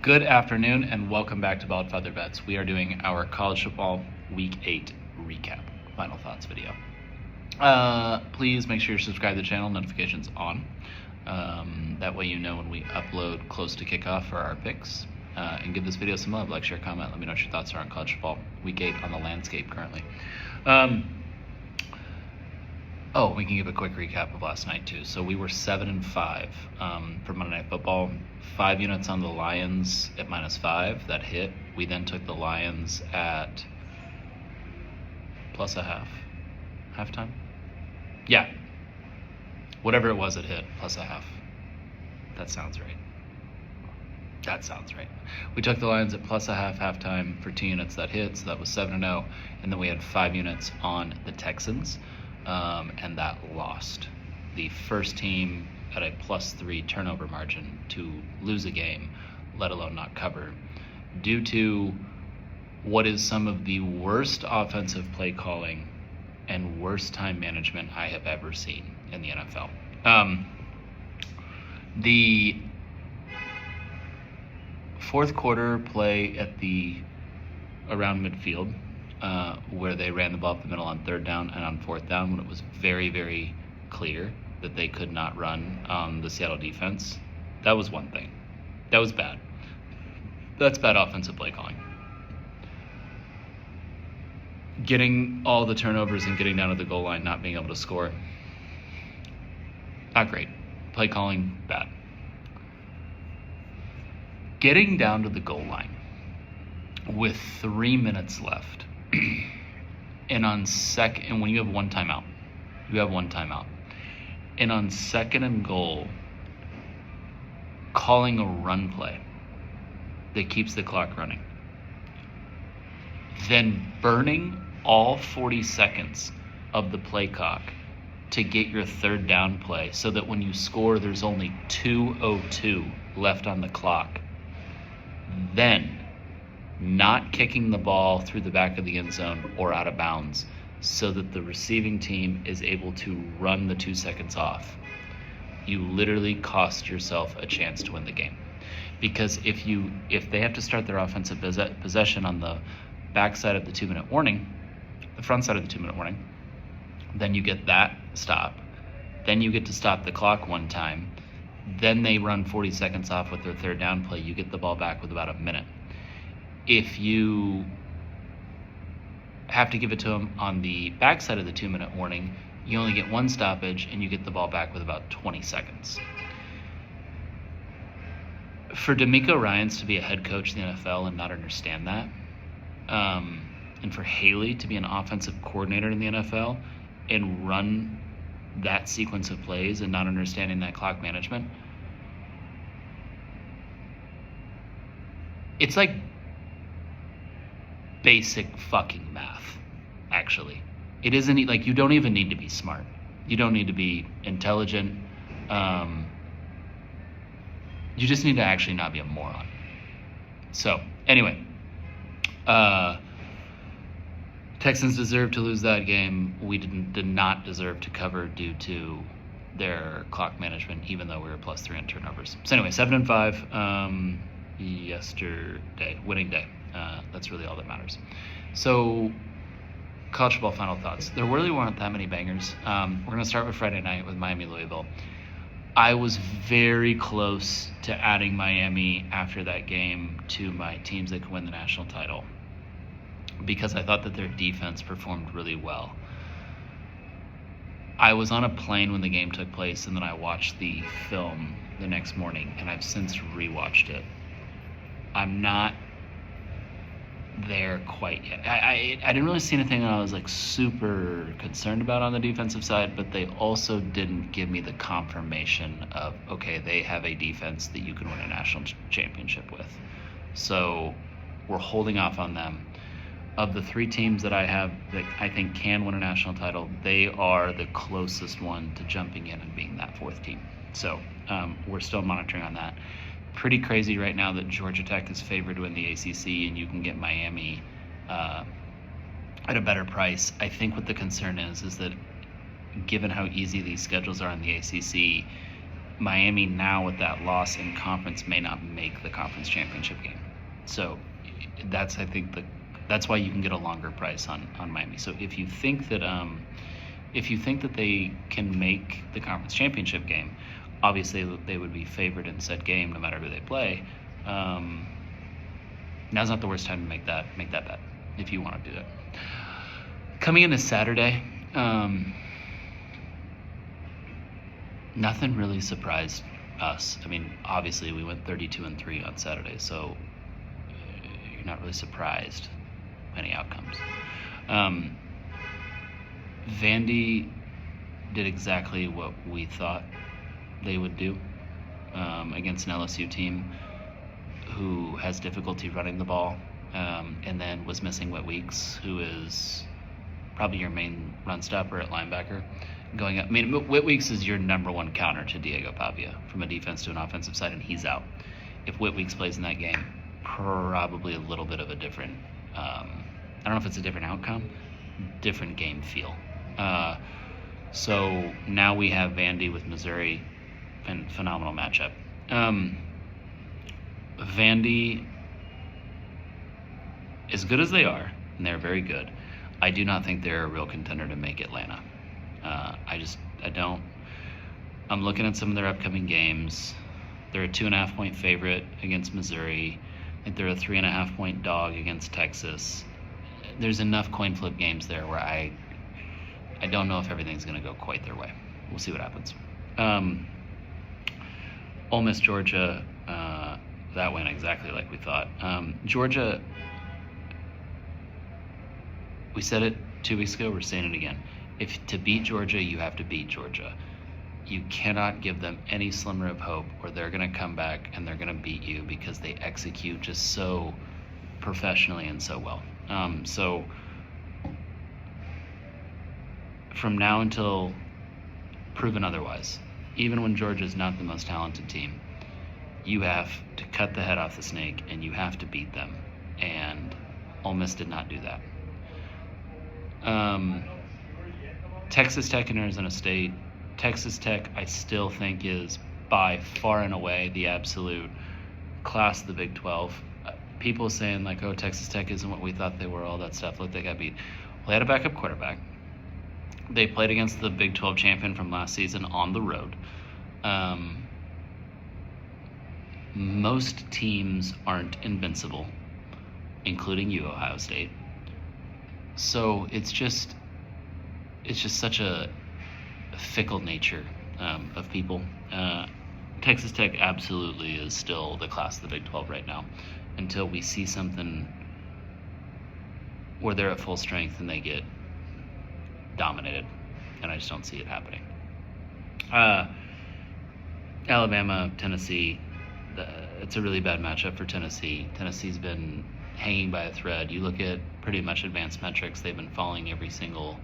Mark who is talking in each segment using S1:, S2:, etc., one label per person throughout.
S1: Good afternoon and welcome back to Bald Feather Bets. We are doing our college football week 8 recap, final thoughts video. Please make sure you're subscribed to the channel, notifications on. That way you know when we upload close to kickoff for our picks. And give this video some love, like, share, comment, let me know what your thoughts are on college football week 8 on the landscape currently. We can give a quick recap of last night too. So we were 7-5 for Monday Night Football. 5 units on the Lions at -5. That hit. We then took the Lions at +0.5 halftime. Yeah, whatever it was, it hit +0.5. That sounds right. We took the Lions at +0.5 halftime for 2 units. That hit. So that was 7-0, and then we had 5 units on the Texans. And that lost. The first team at a +3 turnover margin to lose a game, let alone not cover, due to what is some of the worst offensive play calling and worst time management I have ever seen in the NFL. The fourth quarter play at around midfield, where they ran the ball up the middle on 3rd down and on 4th down when it was very, very clear that they could not run on the Seattle defense. That was one thing. That was bad. That's bad offensive play calling. Getting all the turnovers and getting down to the goal line, not being able to score, not great. Play calling, bad. Getting down to the goal line with 3 minutes left, and when you have one timeout, and on 2nd and goal, calling a run play that keeps the clock running, then burning all 40 seconds of the play clock to get your 3rd down play so that when you score, there's only 2:02 left on the clock, then not kicking the ball through the back of the end zone or out of bounds so that the receiving team is able to run the 2 seconds off. You literally cost yourself a chance to win the game. Because if they have to start their offensive possession on the backside of the 2-minute warning, the front side of the 2-minute warning, then you get that stop. Then you get to stop the clock one time. Then they run 40 seconds off with their 3rd down play. You get the ball back with about a minute. If you have to give it to them on the backside of the 2-minute warning, you only get 1 stoppage and you get the ball back with about 20 seconds. For DeMeco Ryans to be a head coach in the NFL and not understand that, and for Haley to be an offensive coordinator in the NFL and run that sequence of plays and not understanding that clock management, it's like basic fucking math, actually. It isn't like, you don't even need to be smart. You don't need to be intelligent. You just need to actually not be a moron. So, anyway, Texans deserved to lose that game. We did not deserve to cover due to their clock management, even though we were +3 in turnovers. So anyway, 7-5 yesterday, winning day. That's really all that matters. So, college football final thoughts. There really weren't that many bangers. We're going to start with Friday night with Miami-Louisville. I was very close to adding Miami after that game to my teams that could win the national title because I thought that their defense performed really well. I was on a plane when the game took place, and then I watched the film the next morning, and I've since rewatched it. I'm not there quite yet. I didn't really see anything that I was like super concerned about on the defensive side, but they also didn't give me the confirmation of, okay, they have a defense that you can win a national championship with. So we're holding off on them. Of the 3 teams that I have that I think can win a national title, they are the closest one to jumping in and being that 4th team. So we're still monitoring on that. Pretty crazy right now that Georgia Tech is favored to win the ACC and you can get Miami at a better price. I think what the concern is that given how easy these schedules are in the ACC, Miami now with that loss in conference may not make the conference championship game. So that's, I think, that's why you can get a longer price on Miami. So if you think that they can make the conference championship game, obviously they would be favored in said game no matter who they play. Now's not the worst time to make that bet if you want to do that. Coming into Saturday, nothing really surprised us. I mean, obviously we went 32-3 on Saturday, so you're not really surprised by any outcomes. Vandy did exactly what we thought they would do against an LSU team who has difficulty running the ball, and then was missing Whit Weeks, who is probably your main run stopper at linebacker. Going up, I mean, Whit Weeks is your number one counter to Diego Pavia from a defense to an offensive side, and he's out. If Whit Weeks plays in that game, probably a little bit of a different, I don't know if it's a different outcome, different game feel. So now we have Vandy with Missouri, phenomenal matchup. Vandy, as good as they are, and they're very good, I do not think they're a real contender to make Atlanta. I don't. I'm looking at some of their upcoming games. They're a 2.5 point favorite against Missouri. I think they're a 3.5 point dog against Texas. There's enough coin flip games there where I don't know if everything's going to go quite their way. We'll see what happens. Ole Miss, Georgia, that went exactly like we thought. Georgia, we said it 2 weeks ago, we're saying it again. If to beat Georgia, you have to beat Georgia. You cannot give them any slimmer of hope, or they're going to come back and they're going to beat you because they execute just so professionally and so well. So from now until proven otherwise, even when Georgia's not the most talented team, you have to cut the head off the snake and you have to beat them. And Ole Miss did not do that. Texas Tech and Arizona State. Texas Tech, I still think, is by far and away the absolute class of the Big 12. People saying like, oh, Texas Tech isn't what we thought they were, all that stuff. Look, they got beat. Well, they had a backup quarterback. They played against the Big 12 champion from last season on the road. Most teams aren't invincible, including you, Ohio State. So it's just such a fickle nature of people. Texas Tech absolutely is still the class of the Big 12 right now, until we see something where they're at full strength and they get dominated, and I just don't see it happening. Alabama, Tennessee, it's a really bad matchup for Tennessee. Tennessee's been hanging by a thread. You look at pretty much advanced metrics, they've been falling every single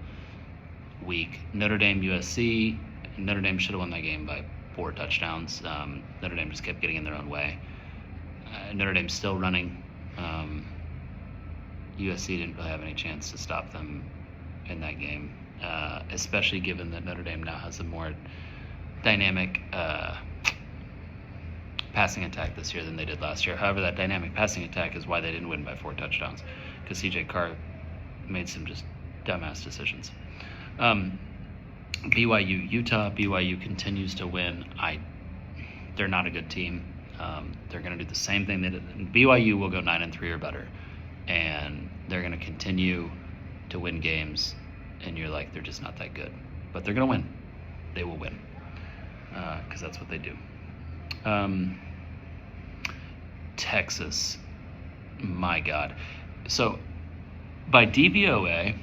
S1: week. Notre Dame, USC, Notre Dame should have won that game by 4 touchdowns. Notre Dame just kept getting in their own way. Notre Dame's still running. USC didn't really have any chance to stop them in that game, especially given that Notre Dame now has a more dynamic passing attack this year than they did last year. However, that dynamic passing attack is why they didn't win by 4 touchdowns, because CJ Carr made some just dumbass decisions. BYU, Utah. BYU continues to win. They're not a good team. They're going to do the same thing they did. BYU will go 9-3 or better, and they're going to continue to win games. And you're like, they're just not that good, but they're going to win. They will win, because that's what they do. Texas, my God. So by DVOA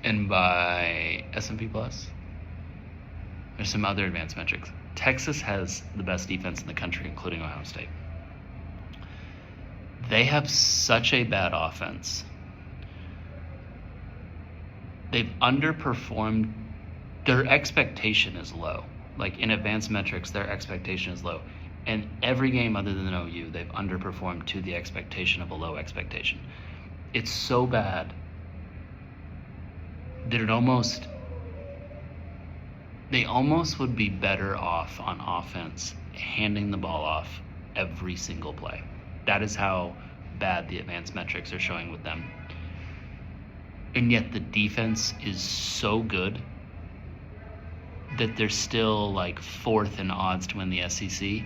S1: and by S&P Plus, there's some other advanced metrics. Texas has the best defense in the country, including Ohio State. They have such a bad offense. They've underperformed. Their expectation is low. Like in advanced metrics, their expectation is low. And every game other than OU, they've underperformed to the expectation of a low expectation. It's so bad that it almost They almost would be better off on offense handing the ball off every single play. That is how bad the advanced metrics are showing with them. And yet the defense is so good that they're still like 4th in odds to win the SEC,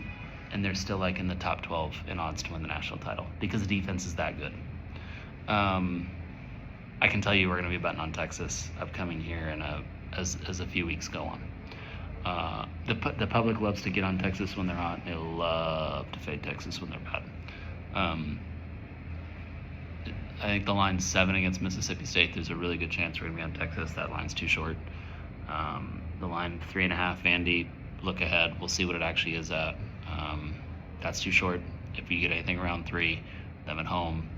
S1: and they're still like in the top 12 in odds to win the national title because the defense is that good. I can tell you we're going to be betting on Texas upcoming here and as a few weeks go on. The public loves to get on Texas when they're hot. They love to fade Texas when they're bad. I think the line's 7 against Mississippi State. There's a really good chance we're going to be on Texas. That line's too short. The line 3.5, Vandy, look ahead. We'll see what it actually is at. That's too short. If you get anything around 3, them at home.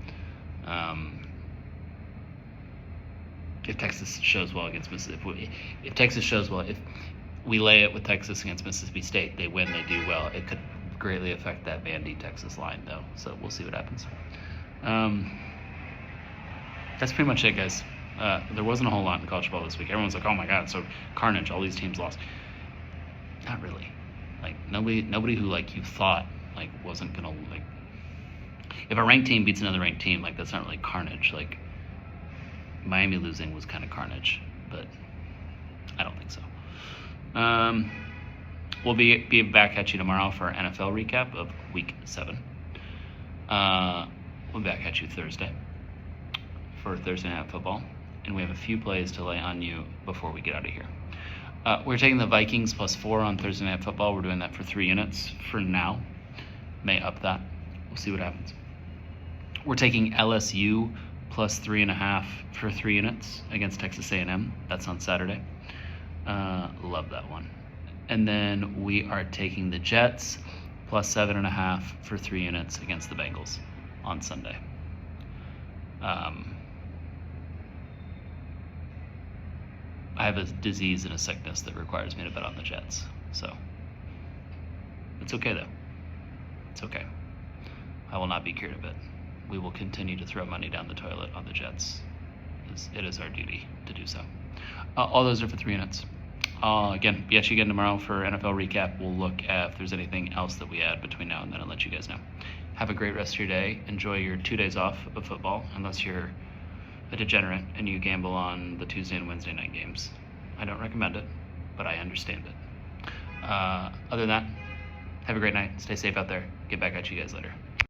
S1: If Texas shows well against Mississippi, if Texas shows well, if we lay it with Texas against Mississippi State, they win, they do well. It could greatly affect that Vandy-Texas line, though. So we'll see what happens. That's pretty much it, guys. There wasn't a whole lot in college football this week. Everyone's like, "Oh my God, so carnage! All these teams lost." Not really. Like nobody who like you thought like wasn't gonna like. If a ranked team beats another ranked team, like that's not really carnage. Like Miami losing was kind of carnage, but I don't think so. We'll be back at you tomorrow for our NFL recap of Week 7. We'll be back at you Thursday for Thursday Night Football, and we have a few plays to lay on you before we get out of here. We're taking the Vikings +4 on Thursday Night Football. We're doing that for 3 units for now. May up that. We'll see what happens. We're taking LSU +3.5 for 3 units against Texas A&M. That's on Saturday. Love that one. And then we are taking the Jets +7.5 for 3 units against the Bengals on Sunday. I have a disease and a sickness that requires me to bet on the Jets. So it's okay, though. It's okay. I will not be cured of it. We will continue to throw money down the toilet on the Jets. It is our duty to do so. All those are for 3 units. Again, be at you again tomorrow for NFL recap. We'll look at if there's anything else that we add between now and then and let you guys know. Have a great rest of your day. Enjoy your 2 days off of football, unless you're a degenerate and you gamble on the Tuesday and Wednesday night games. I don't recommend it, but I understand it. Other than that, have a great night. Stay safe out there. Get back at you guys later.